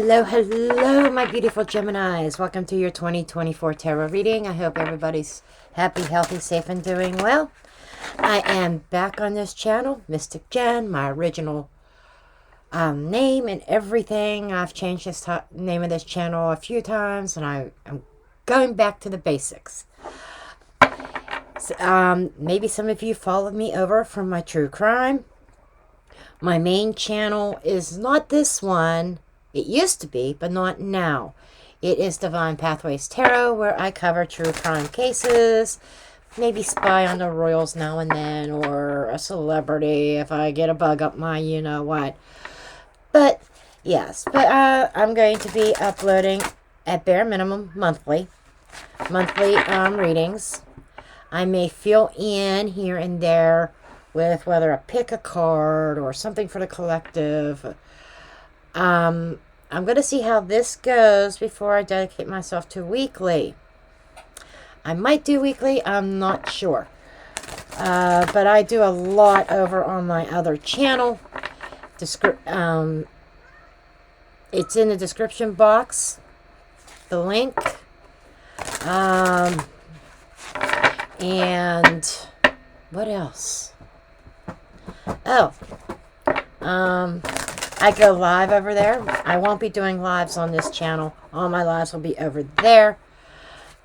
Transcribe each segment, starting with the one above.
Hello, hello, my beautiful Geminis. Welcome to your 2024 tarot reading. I hope everybody's happy, healthy, safe, and doing well. I am back on this channel, Mystic Jenn, my original name and everything. I've changed this name of this channel a few times, and I'm going back to the basics. So, maybe some of you followed me over from my true crime. My main channel is not this one. It used to be, but not now. It is Divine Pathways Tarot, where I cover true crime cases, maybe spy on the royals now and then, or a celebrity if I get a bug up my you-know-what. But, yes, I'm going to be uploading, at bare minimum, monthly readings. I may fill in here and there with whether I pick a card or something for the collective. I'm going to see how this goes before I dedicate myself to weekly. I might do weekly, I'm not sure. But I do a lot over on my other channel. It's in the description box, the link. And what else? Oh, I go live over there. I won't be doing lives on this channel. All my lives will be over there.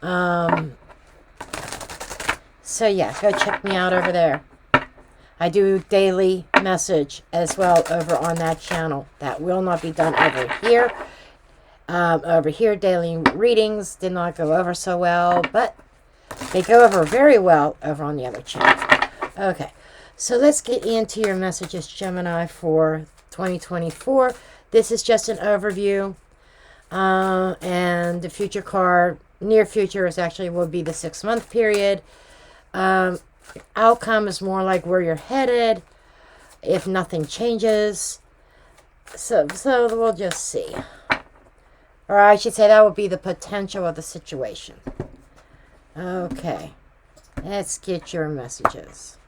So yeah, go check me out over there. I do daily message as well over on that channel. That will not be done over here. Over here, daily readings did not go over so well, but they go over very well over on the other channel. Okay, so let's get into your messages, Gemini, for 2024. This is just an overview, and the future card, near future, will be the 6-month period. Outcome is more like where you're headed if nothing changes. So we'll just see, or I should say that would be the potential of the situation. Okay, let's get your messages.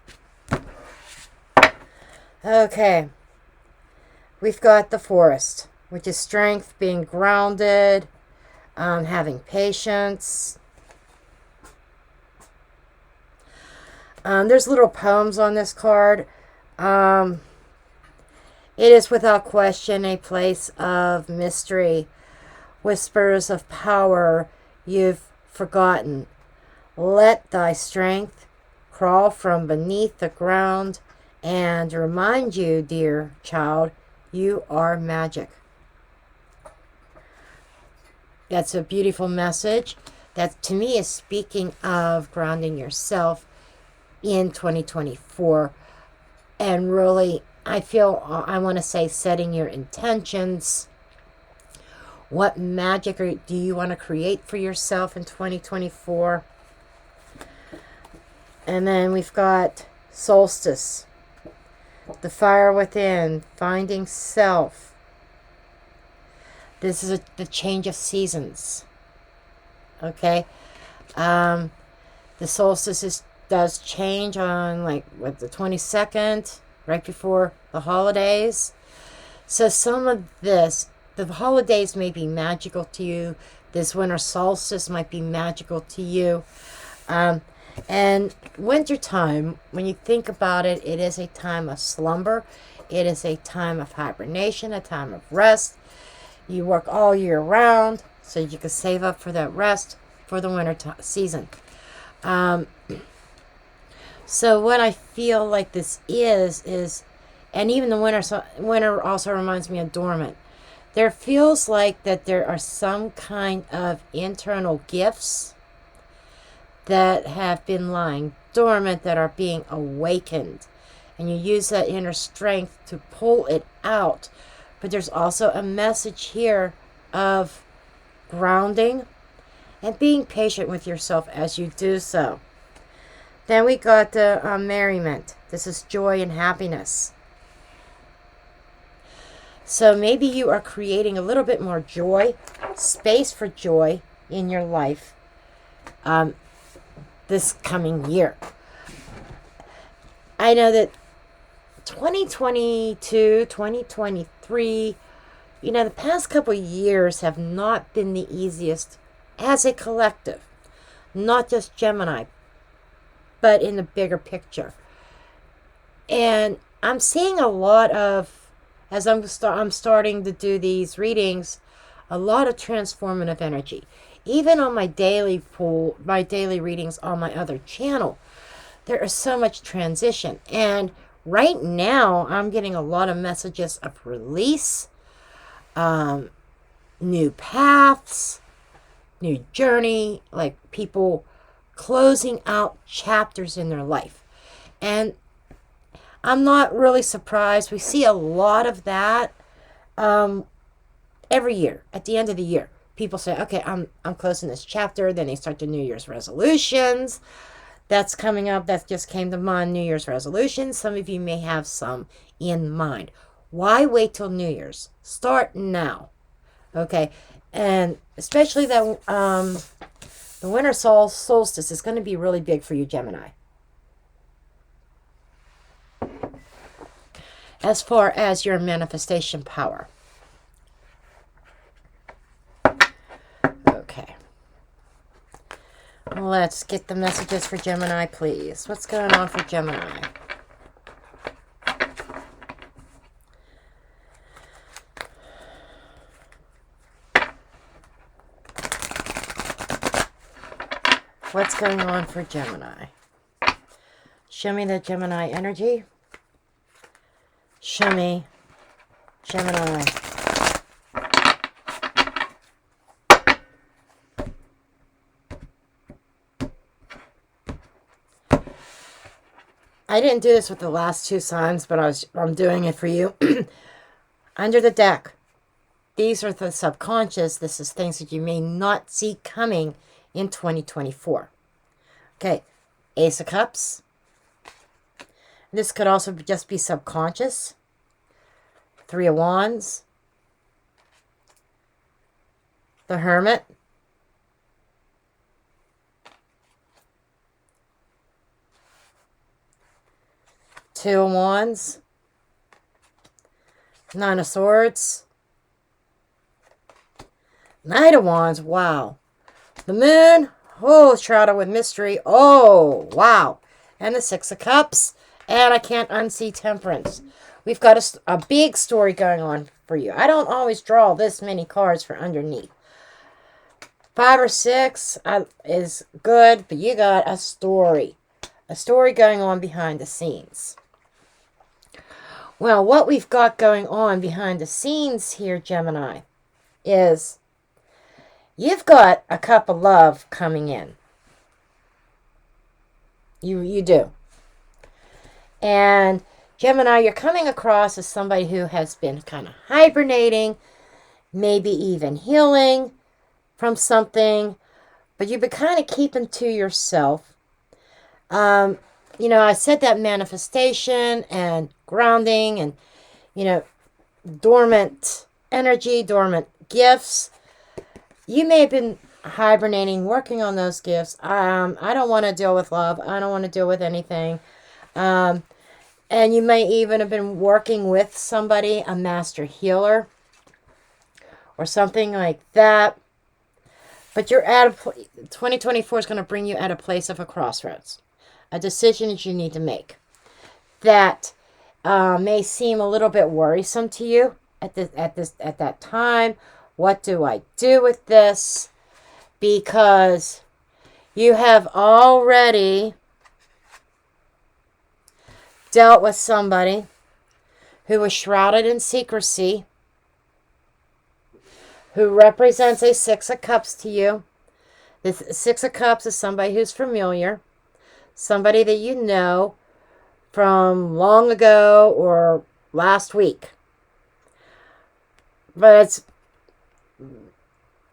Okay. We've got the Forest, which is strength, being grounded, having patience. There's little poems on this card. It is without question a place of mystery. Whispers of power you've forgotten. Let thy strength crawl from beneath the ground and remind you, dear child, you are magic. That's a beautiful message. That, to me, is speaking of grounding yourself in 2024. And really, I want to say, setting your intentions. What magic do you want to create for yourself in 2024? And then we've got Solstice. The fire within, finding self. This is the change of seasons. Okay? The solstice does change on the 22nd, right before the holidays. So some of this, the holidays may be magical to you. This winter solstice might be magical to you. And wintertime, when you think about it, it is a time of slumber. It is a time of hibernation, a time of rest. You work all year round, so you can save up for that rest for the winter season. So what I feel like this is, and even the winter also reminds me of dormant. There feels like that there are some kind of internal gifts that have been lying dormant, that are being awakened. And you use that inner strength to pull it out. But there's also a message here of grounding and being patient with yourself as you do so. Then we got the merriment. This is joy and happiness. So maybe you are creating a little bit more joy, space for joy in your life. This coming year. I know that 2022, 2023, the past couple of years have not been the easiest as a collective. Not just Gemini, but in the bigger picture. And I'm seeing a lot of, as I'm starting to do these readings, a lot of transformative energy. Even on my daily readings on my other channel, there is so much transition. And right now, I'm getting a lot of messages of release, new paths, new journey, like people closing out chapters in their life. And I'm not really surprised. We see a lot of that every year. At the end of the year, people say, okay, I'm closing this chapter. Then they start the New Year's resolutions. That's coming up. That just came to mind, New Year's resolutions. Some of you may have some in mind. Why wait till New Year's? Start now. Okay? And especially that the winter solstice is going to be really big for you, Gemini. As far as your manifestation power. Okay. Let's get the messages for Gemini, please. What's going on for Gemini? What's going on for Gemini? Show me the Gemini energy. Show me Gemini. I didn't do this with the last two signs, but I'm doing it for you. Under the deck. These are the subconscious. This is things that you may not see coming in 2024. Okay. Ace of Cups. This could also just be subconscious. Three of Wands. The Hermit. Two of Wands. Nine of Swords. Knight of Wands. Wow. The Moon. Oh, shrouded with mystery. Oh, wow. And the Six of Cups. And I can't unsee Temperance. We've got a big story going on for you. I don't always draw this many cards for underneath. 5 or 6 is good, but you got a story. A story going on behind the scenes. Well, what we've got going on behind the scenes here, Gemini, is you've got a cup of love coming in. You do. And Gemini, you're coming across as somebody who has been kind of hibernating, maybe even healing from something, but you've been kind of keeping to yourself. I said that manifestation and grounding and, dormant energy, dormant gifts. You may have been hibernating, working on those gifts. I don't want to deal with love. I don't want to deal with anything. And you may even have been working with somebody, a master healer or something like that. But you're 2024 is going to bring you at a place of a crossroads. A decision that you need to make. That may seem a little bit worrisome to you at that time. What do I do with this? Because you have already dealt with somebody who was shrouded in secrecy, who represents a Six of Cups to you. The Six of Cups is somebody who's familiar, somebody that you know from long ago or last week. But it's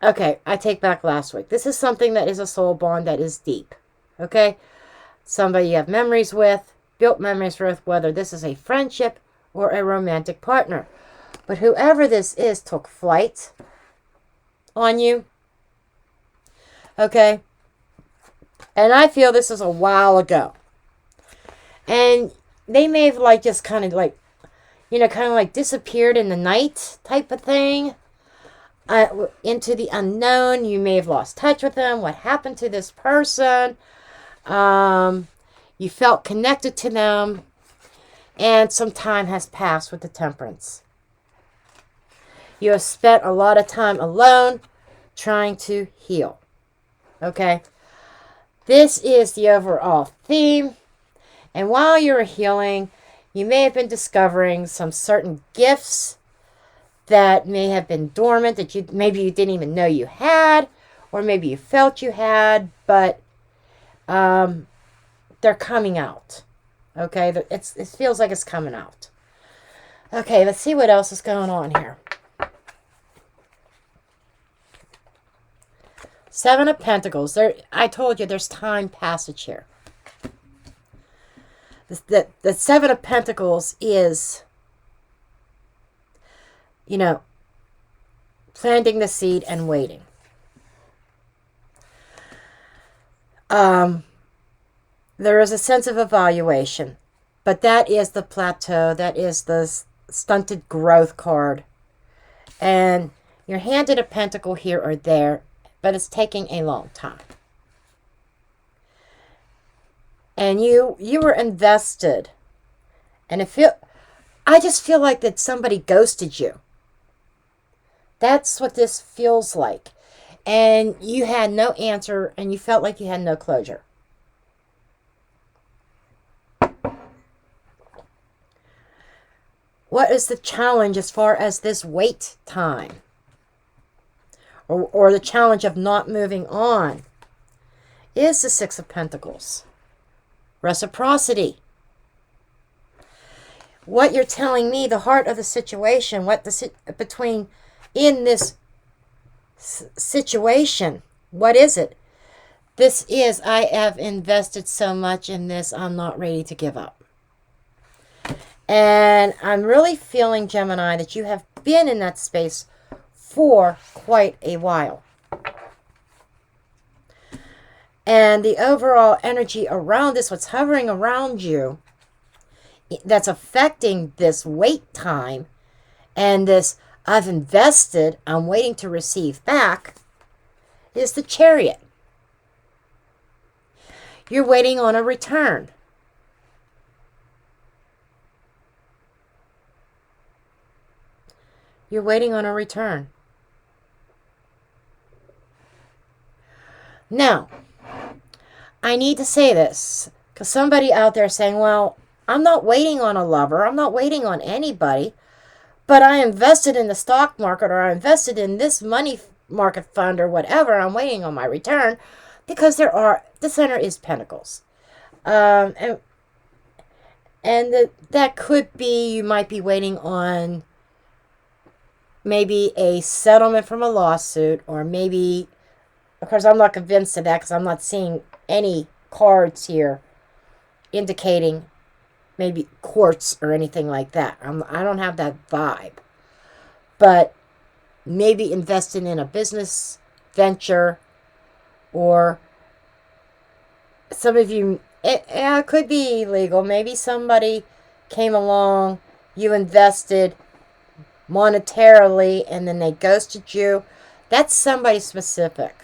okay, I take back last week. This is something that is a soul bond that is deep. Okay? Somebody you have memories with, built memories with, whether this is a friendship or a romantic partner. But whoever this is took flight on you. Okay? And I feel this is a while ago. And they may have just kind of kind of like disappeared in the night type of thing. Into the unknown. You may have lost touch with them. What happened to this person? You felt connected to them. And some time has passed with the Temperance. You have spent a lot of time alone trying to heal. Okay? This is the overall theme. And while you were healing, you may have been discovering some certain gifts that may have been dormant, that maybe you didn't even know you had, or maybe you felt you had, but they're coming out. Okay? It feels like it's coming out. Okay, let's see what else is going on here. Seven of Pentacles. I told you there's time passage here. The Seven of Pentacles is, planting the seed and waiting. There is a sense of evaluation, but that is the plateau. That is the stunted growth card. And you're handed a pentacle here or there, but it's taking a long time. And you were invested. And I just feel like that somebody ghosted you. That's what this feels like. And you had no answer, and you felt like you had no closure. What is the challenge as far as this wait time? Or the challenge of not moving on? Is the Six of Pentacles. Reciprocity. What you're telling me, the heart of the situation, in this situation, what is it? This is, I have invested so much in this, I'm not ready to give up. And I'm really feeling, Gemini, that you have been in that space for quite a while. And the overall energy around this, what's hovering around you, that's affecting this wait time and this I've invested, I'm waiting to receive back, is the Chariot. You're waiting on a return. You're waiting on a return. Now, I need to say this, because somebody out there is saying, well, I'm not waiting on a lover. I'm not waiting on anybody. But I invested in the stock market, or I invested in this money market fund or whatever. I'm waiting on my return because the center is Pentacles. And that could be, you might be waiting on maybe a settlement from a lawsuit, or maybe, of course, I'm not convinced of that because I'm not seeing any cards here indicating maybe courts or anything like that. I don't have that vibe. But maybe investing in a business venture, or some of you, it could be illegal. Maybe somebody came along, you invested monetarily, and then they ghosted you. That's somebody specific.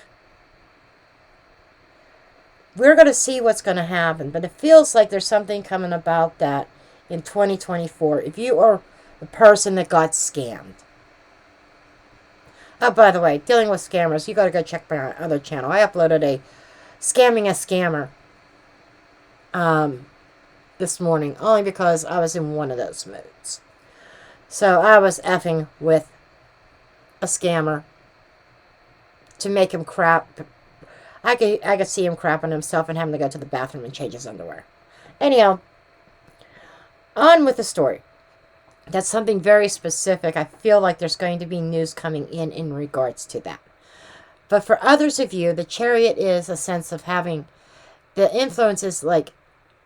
We're going to see what's going to happen, but it feels like there's something coming about that in 2024. If you are the person that got scammed. Oh, by the way, dealing with scammers, you got to go check my other channel. I uploaded a Scamming a Scammer this morning, only because I was in one of those moods. So I was effing with a scammer to make him crap. I could see him crapping himself and having to go to the bathroom and change his underwear. Anyhow, on with the story. That's something very specific. I feel like there's going to be news coming in regards to that. But for others of you, the Chariot is a sense of having the influences like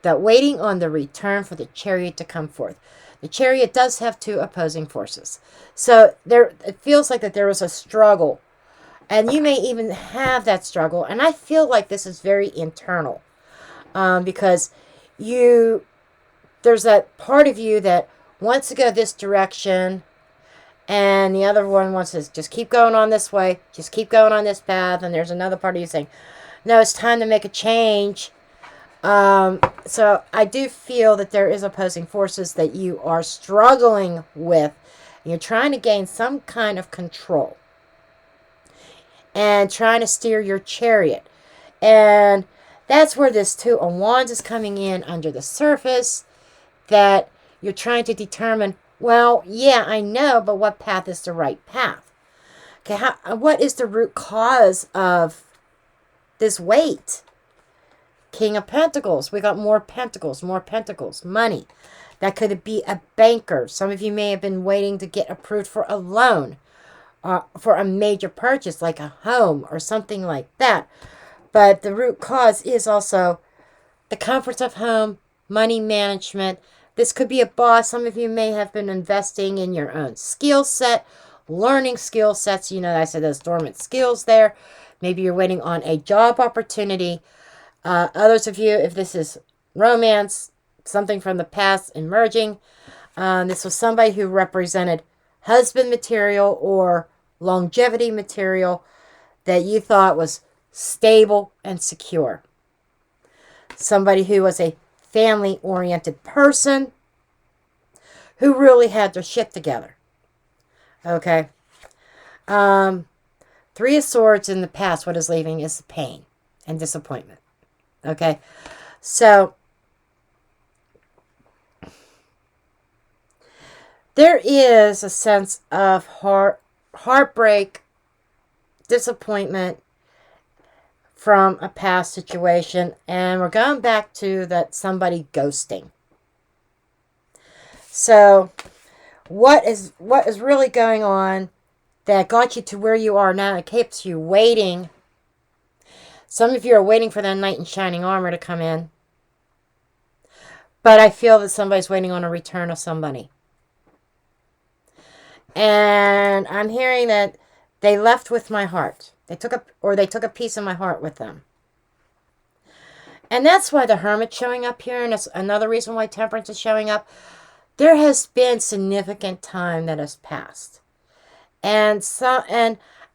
that, waiting on the return for the Chariot to come forth. The Chariot does have two opposing forces. So it feels like that there was a struggle. And you may even have that struggle. And I feel like this is very internal. Because there's that part of you that wants to go this direction, and the other one wants to just keep going on this way, just keep going on this path, and there's another part of you saying, no, it's time to make a change. So I do feel that there is opposing forces that you are struggling with. You're trying to gain some kind of control and trying to steer your chariot. And that's where this Two of Wands is coming in under the surface, that you're trying to determine, well, yeah, I know, but what path is the right path? Okay, what is the root cause of this weight? King of Pentacles. We got more pentacles, money. That could be a banker. Some of you may have been waiting to get approved for a loan, for a major purchase, like a home or something like that. But the root cause is also the comforts of home, money management. This could be a boss. Some of you may have been investing in your own skill set, learning skill sets. You know, I said those dormant skills there. Maybe you're waiting on a job opportunity. Others of you, if this is romance, something from the past emerging, this was somebody who represented husband material or longevity material that you thought was stable and secure. Somebody who was a family-oriented person who really had their shit together. Okay. Three of Swords in the past, what is leaving is the pain and disappointment. Okay. So there is a sense of heartbreak, disappointment from a past situation. And we're going back to that somebody ghosting. So what is really going on that got you to where you are now? It keeps you waiting. Some of you are waiting for that knight in shining armor to come in. But I feel that somebody's waiting on a return of somebody. And I'm hearing that they left with my heart. They took a piece of my heart with them. And that's why the Hermit's showing up here. And that's another reason why Temperance is showing up. There has been significant time that has passed. And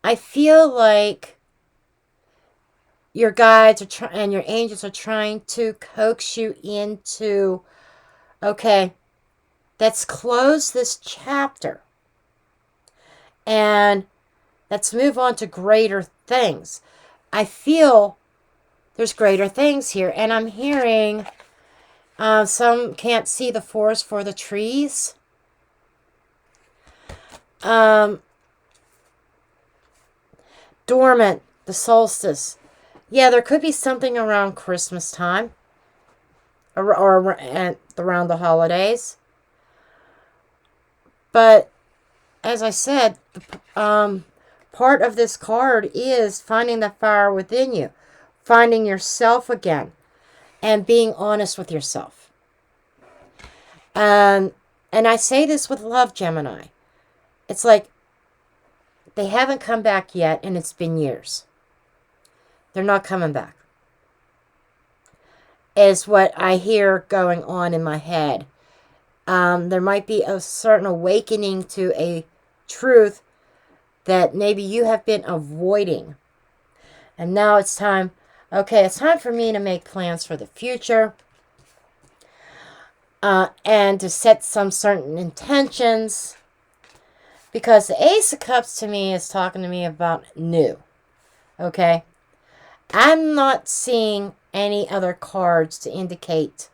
I feel like your guides and your angels are trying to coax you into, okay, let's close this chapter. And let's move on to greater things. I feel there's greater things here. And I'm hearing some can't see the forest for the trees. Dormant, the solstice. Yeah, there could be something around Christmas time. Or around the holidays. But as I said, part of this card is finding the fire within you. Finding yourself again. And being honest with yourself. And I say this with love, Gemini. It's like they haven't come back yet, and it's been years. They're not coming back. Is what I hear going on in my head. There might be a certain awakening to a truth that maybe you have been avoiding. And now it's time. Okay, it's time for me to make plans for the future. And to set some certain intentions. Because the Ace of Cups to me is talking to me about new. Okay? I'm not seeing any other cards to indicate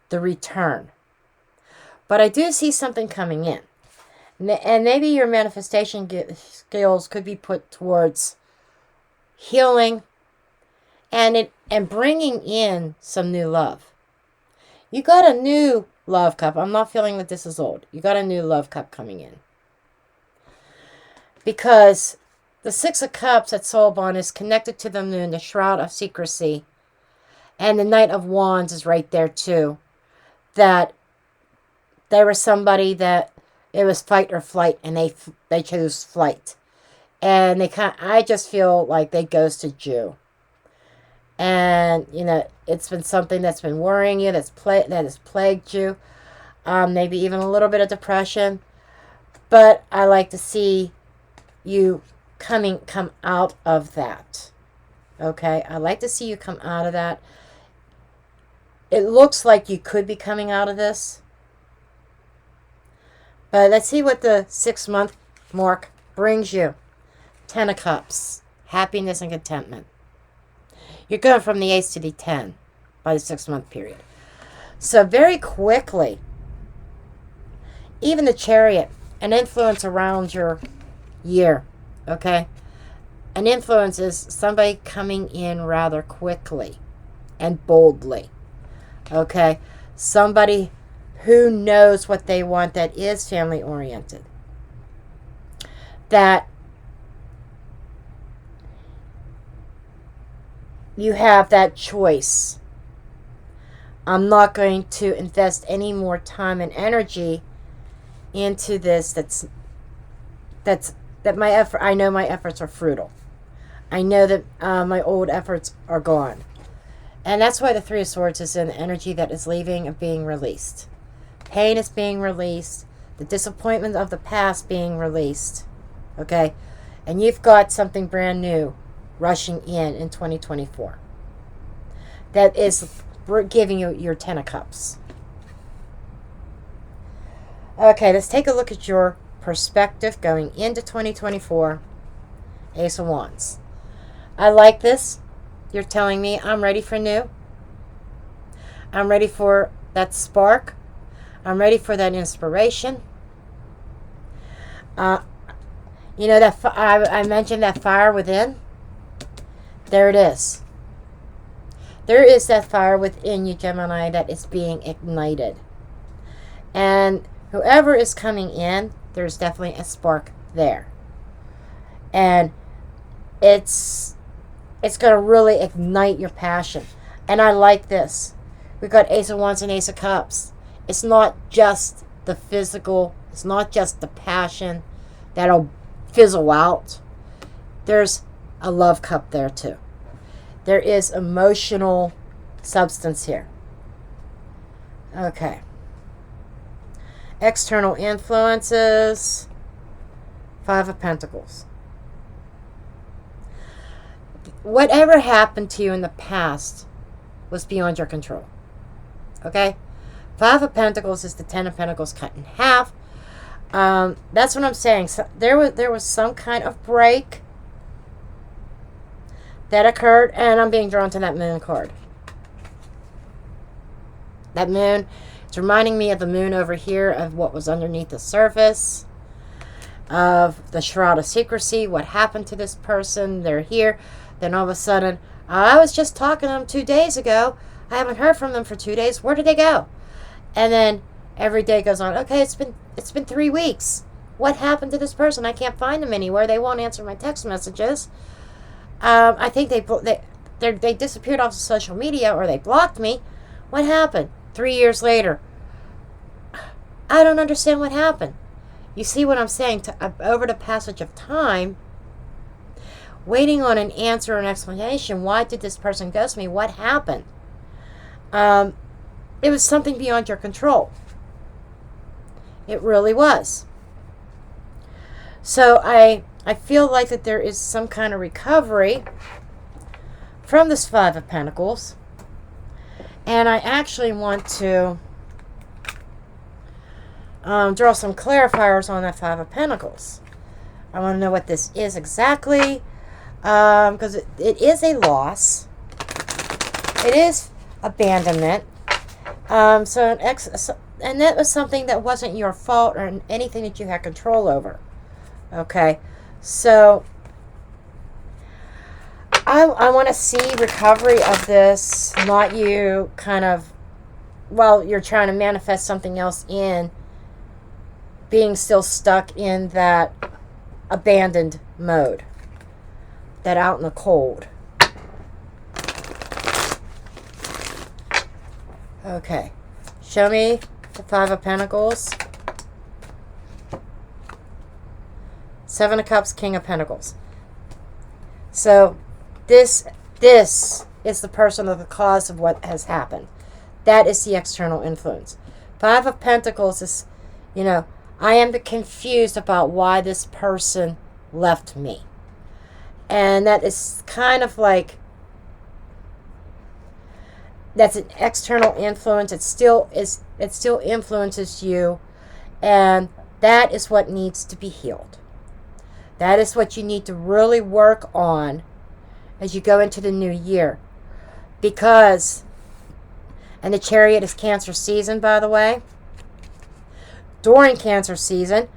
the return. But I do see something coming in. And maybe your manifestation skills could be put towards healing and bringing in some new love. You got a new love cup. I'm not feeling that this is old. You got a new love cup coming in. Because the Six of Cups at Soul Bond is connected to the moon, the shroud of secrecy. And the Knight of Wands is right there too. That there was somebody that it was fight or flight, and they chose flight. And I just feel like they ghosted you. And, you know, it's been something that's been worrying you, that has plagued you. maybe even a little bit of depression. But I like to see you come out of that. Okay, I like to see you come out of that. It looks like you could be coming out of this. But let's see what the 6-month mark brings you. 10 of Cups. Happiness and contentment. You're going from the Ace to the 10 by the 6-month period. So very quickly, even the Chariot, an influence around your year, okay? An influence is somebody coming in rather quickly and boldly, okay? Somebody who knows what they want, that is family oriented, that you have that choice. I'm not going to invest any more time and energy into this. That my effort. I know my efforts are fruitful. I know that my old efforts are gone, and that's why the 3 of Swords is an energy that is leaving and being released. Pain is being released. The disappointment of the past being released. Okay, and you've got something brand new rushing in 2024. That is giving you your 10 of Cups. Okay, let's take a look at your perspective going into 2024. Ace of Wands. I like this. You're telling me I'm ready for new. I'm ready for that spark. I'm ready for that inspiration. You know that I mentioned that fire within. There it is. There is that fire within you, Gemini, that is being ignited. And whoever is coming in, there's definitely a spark there. And it's going to really ignite your passion. And I like this. We've got Ace of Wands and Ace of Cups. It's not just the physical. It's not just the passion that'll fizzle out. There's a love cup there too. There is emotional substance here. Okay. External influences. 5 of Pentacles. Whatever happened to you in the past was beyond your control. Okay? 5 of Pentacles is the 10 of Pentacles cut in half. That's what I'm saying. So there was some kind of break that occurred, and I'm being drawn to that Moon card. That Moon, it's reminding me of the Moon over here, of what was underneath the surface, of the Shroud of Secrecy, what happened to this person, they're here, then all of a sudden, I was just talking to them 2 days ago, I haven't heard from them for 2 days, where did they go? And then every day goes on, okay, it's been 3 weeks, what happened to this person? I can't find them anywhere, they won't answer my text messages. I think they disappeared off of social media, or they blocked me. What happened? 3 years later. I don't understand what happened. You see what I'm saying? Over the passage of time, waiting on an answer or an explanation. Why did this person ghost me? What happened? It was something beyond your control. It really was. So I feel like that there is some kind of recovery from this 5 of Pentacles. And I actually want to draw some clarifiers on that 5 of Pentacles. I want to know what this is exactly. Because it is a loss. It is abandonment. And that was something that wasn't your fault or anything that you had control over. Okay, so I want to see recovery of this, not you kind of, while you're trying to manifest something else in, being still stuck in that abandoned mode, that out in the cold. Okay, show me the 5 of Pentacles. 7 of Cups, King of Pentacles. So this is the person or the cause of what has happened. That is the external influence. Five of Pentacles is, I am confused about why this person left me. And that is kind of like, that's an external influence. It still influences you, and that is what needs to be healed. That is what you need to really work on as you go into the new year. Because, and the Chariot is Cancer season, by the way. During Cancer season,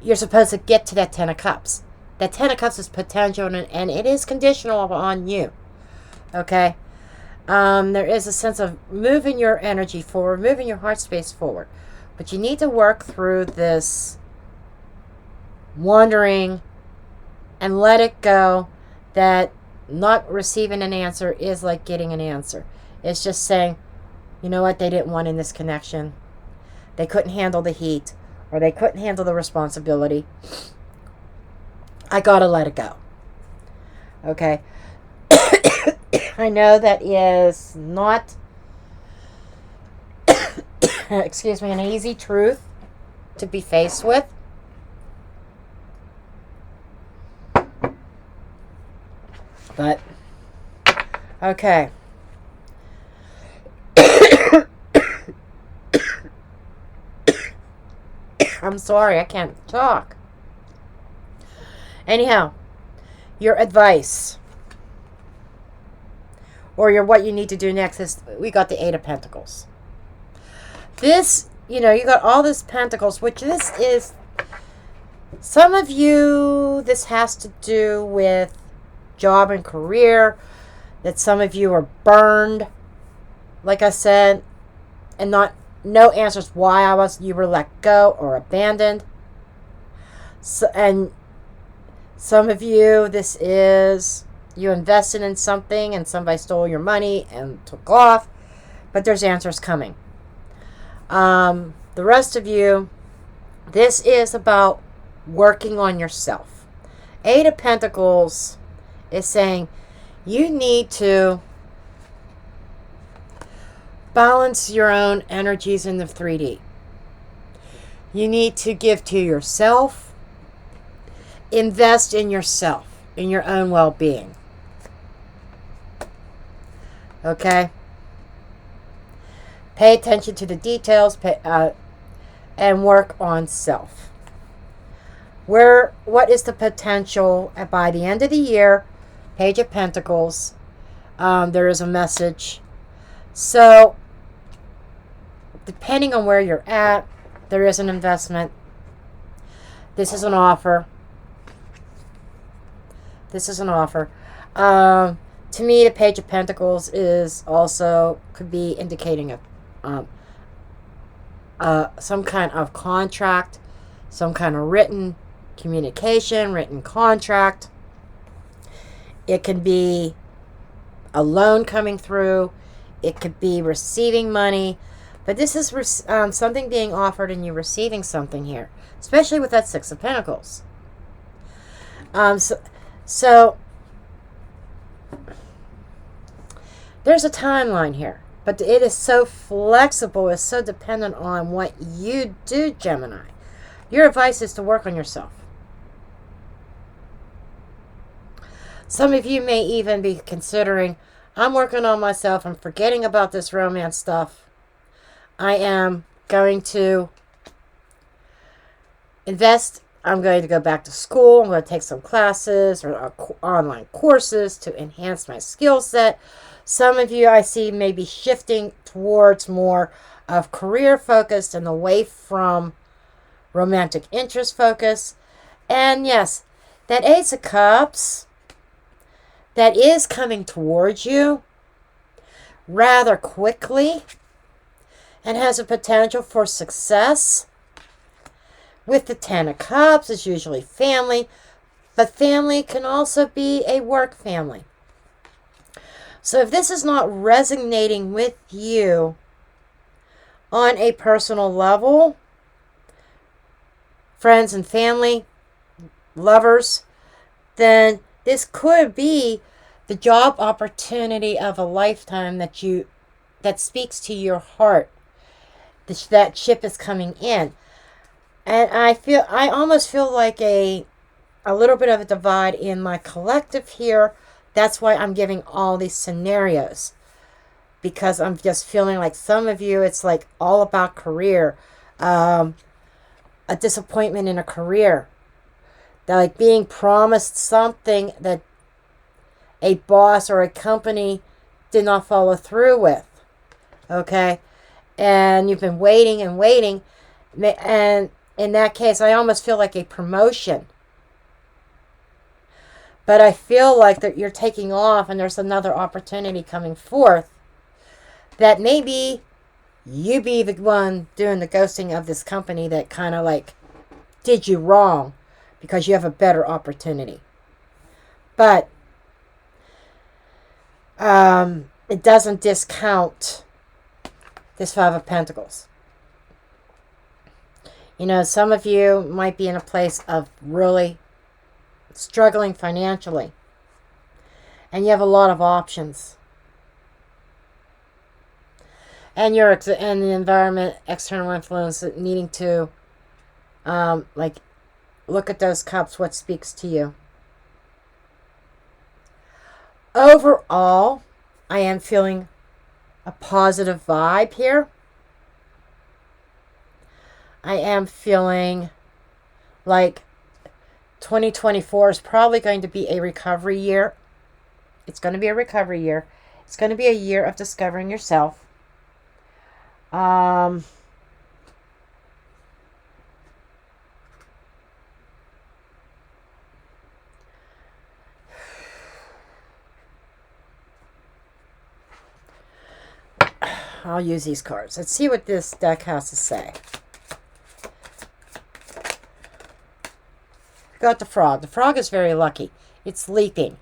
you're supposed to get to that Ten of Cups. That Ten of Cups is potential, and it is conditional on you. Okay? There is a sense of moving your energy forward, moving your heart space forward. But you need to work through this wondering and let it go, that not receiving an answer is like getting an answer. It's just saying, you know what, they didn't want in this connection. They couldn't handle the heat, or they couldn't handle the responsibility. I gotta let it go. Okay? I know that is not, excuse me, an easy truth to be faced with. But, okay. I'm sorry, I can't talk. Anyhow, your advice, or what you need to do next is, we got the Eight of Pentacles. This, you got all this Pentacles, which this is, some of you, this has to do with job and career, that some of you are burned, like I said, and no answers why you were let go or abandoned. So, and some of you, this is, you invested in something and somebody stole your money and took off, but there's answers coming. The rest of you, this is about working on yourself. Eight of Pentacles is saying you need to balance your own energies in the 3D. You need to give to yourself. Invest in yourself, in your own well-being. Okay? Pay attention to the details, and work on self. What is the potential by the end of the year? Page of Pentacles. There is a message. So, depending on where you're at, there is an investment. This is an offer. This is an offer. To me, the Page of Pentacles is also, could be indicating some kind of contract, some kind of written communication, written contract. It can be a loan coming through. It could be receiving money. But this is something being offered and you receiving something here, especially with that Six of Pentacles. So there's a timeline here, but it is so flexible. It's so dependent on what you do, Gemini. Your advice is to work on yourself. Some of you may even be considering, I'm working on myself. I'm forgetting about this romance stuff. I am going to invest. I'm going to go back to school. I'm going to take some classes or online courses to enhance my skill set. Some of you I see may be shifting towards more of career focused and away from romantic interest focus. And yes, that Ace of Cups, that is coming towards you rather quickly and has a potential for success. With the Ten of Cups, it's usually family, but family can also be a work family. So if this is not resonating with you on a personal level, friends and family, lovers, then this could be the job opportunity of a lifetime that speaks to your heart. That ship is coming in. And I almost feel like a little bit of a divide in my collective here. That's why I'm giving all these scenarios. Because I'm just feeling like some of you, it's like all about career. A disappointment in a career. That like being promised something that a boss or a company did not follow through with. Okay? And you've been waiting and waiting. And in that case, I almost feel like a promotion. But I feel like that you're taking off and there's another opportunity coming forth. That maybe you be the one doing the ghosting of this company that kind of like did you wrong because you have a better opportunity. But it doesn't discount this Five of Pentacles. You know, some of you might be in a place of really struggling financially. And you have a lot of options. And you're in the environment, external influence, needing to like look at those cups, what speaks to you. Overall, I am feeling a positive vibe here. I am feeling like 2024 is probably going to be a recovery year. It's going to be a recovery year. It's going to be a year of discovering yourself. I'll use these cards. Let's see what this deck has to say. Got the frog. The frog is very lucky. It's leaping.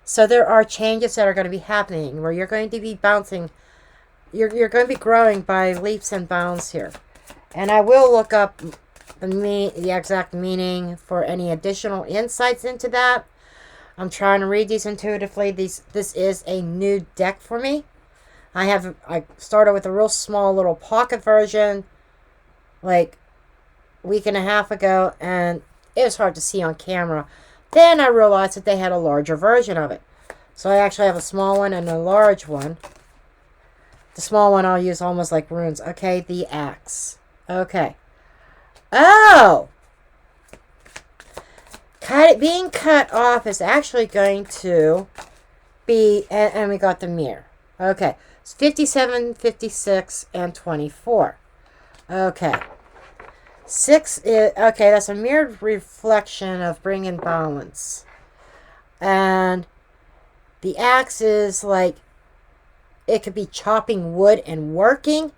So there are changes that are going to be happening where you're going to be bouncing. You're going to be growing by leaps and bounds here. And I will look up the exact meaning for any additional insights into that. I'm trying to read these intuitively. This is a new deck for me. I started with a real small little pocket version like a week and a half ago, and it was hard to see on camera. Then I realized that they had a larger version of it. So I actually have a small one and a large one. The small one I'll use almost like runes. Okay, the axe. Okay. Oh! Being cut off is actually going to be... And we got the mirror. Okay. It's 57, 56, and 24. Okay. 6 is... Okay, that's a mirrored reflection of bringing balance. And the axe is like... It could be chopping wood and working.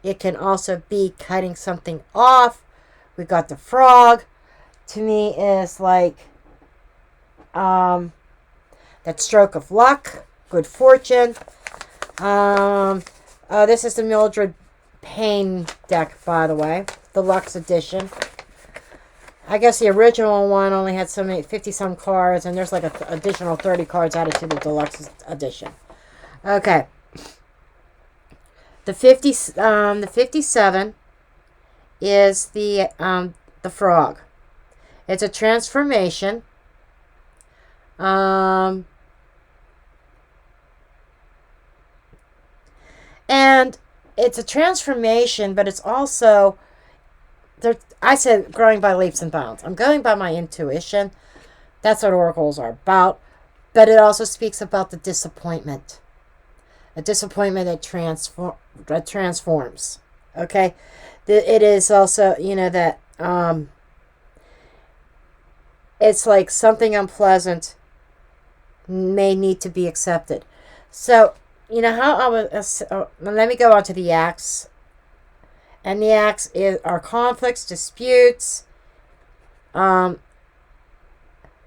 It can also be cutting something off. We got the frog. To me is like that stroke of luck, good fortune. This is the Mildred Payne deck, by the way, the Luxe edition. I guess the original one only had 50-some cards, and there's like an additional 30 cards added to the deluxe edition. Okay. The 57 is the frog. It's a transformation. And it's a transformation, but it's also I said growing by leaps and bounds. I'm going by my intuition. That's what oracles are about. But it also speaks about the disappointment. A disappointment that transforms. Okay? It is also, that it's like something unpleasant may need to be accepted. So, how I was... let me go on to the axe. And the axe are conflicts, disputes,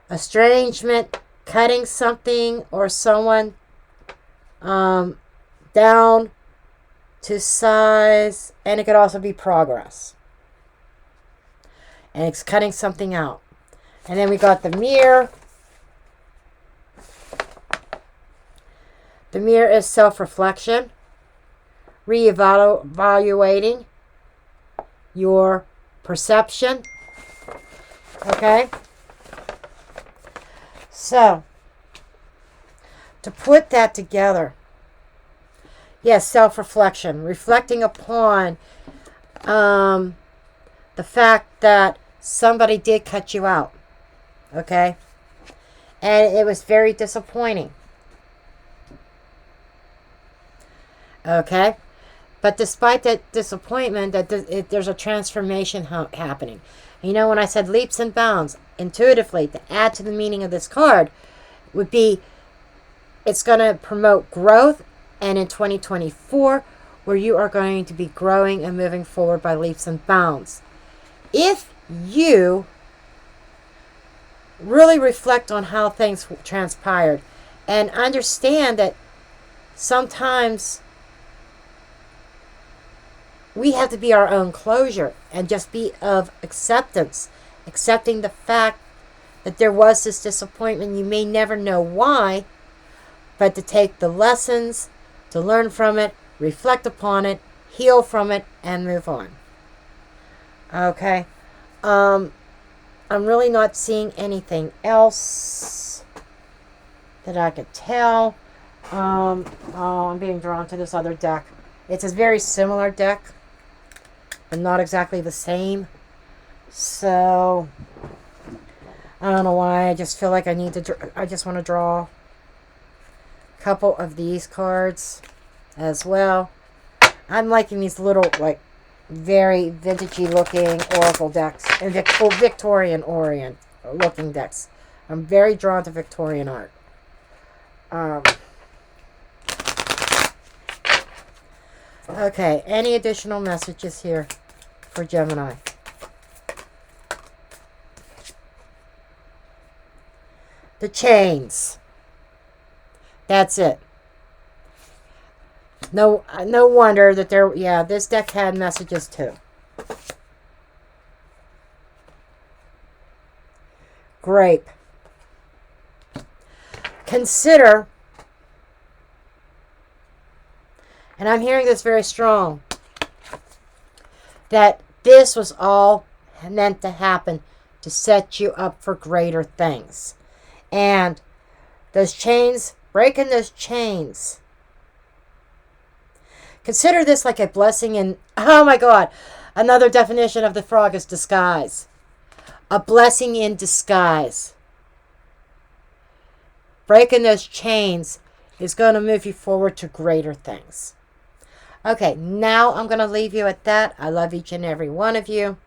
estrangement, cutting something or someone down to size, and it could also be progress. And it's cutting something out. And then we got the mirror. The mirror is self-reflection, reevaluating your perception. Okay? So, to put that together, yes, self-reflection, reflecting upon the fact that somebody did cut you out. Okay? And it was very disappointing. Okay? But despite that disappointment, there's a transformation happening. You know, when I said leaps and bounds, intuitively, to add to the meaning of this card, would be it's going to promote growth, and in 2024, where you are going to be growing and moving forward by leaps and bounds. If you really reflect on how things transpired and understand that sometimes we have to be our own closure and just be of acceptance, accepting the fact that there was this disappointment. You may never know why, but to take the lessons, to learn from it, reflect upon it, heal from it, and move on. Okay? I'm really not seeing anything else that I could tell. I'm being drawn to this other deck. It's a very similar deck, but not exactly the same. So, I don't know why. I just feel like I need to. I just want to draw a couple of these cards as well. I'm liking these little, like, very vintagey looking oracle decks and Victorian Orient looking decks. I'm very drawn to Victorian art. Okay, any additional messages here for Gemini? The chains. That's it. No wonder that this deck had messages too. Grape. Consider, and I'm hearing this very strong, that this was all meant to happen to set you up for greater things. And those chains, breaking those chains, consider this like a blessing in, oh my God, another definition of the frog is disguise. A blessing in disguise. Breaking those chains is going to move you forward to greater things. Okay, now I'm going to leave you at that. I love each and every one of you.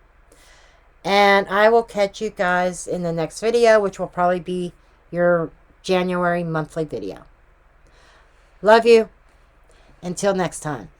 And I will catch you guys in the next video, which will probably be your January monthly video. Love you. Until next time.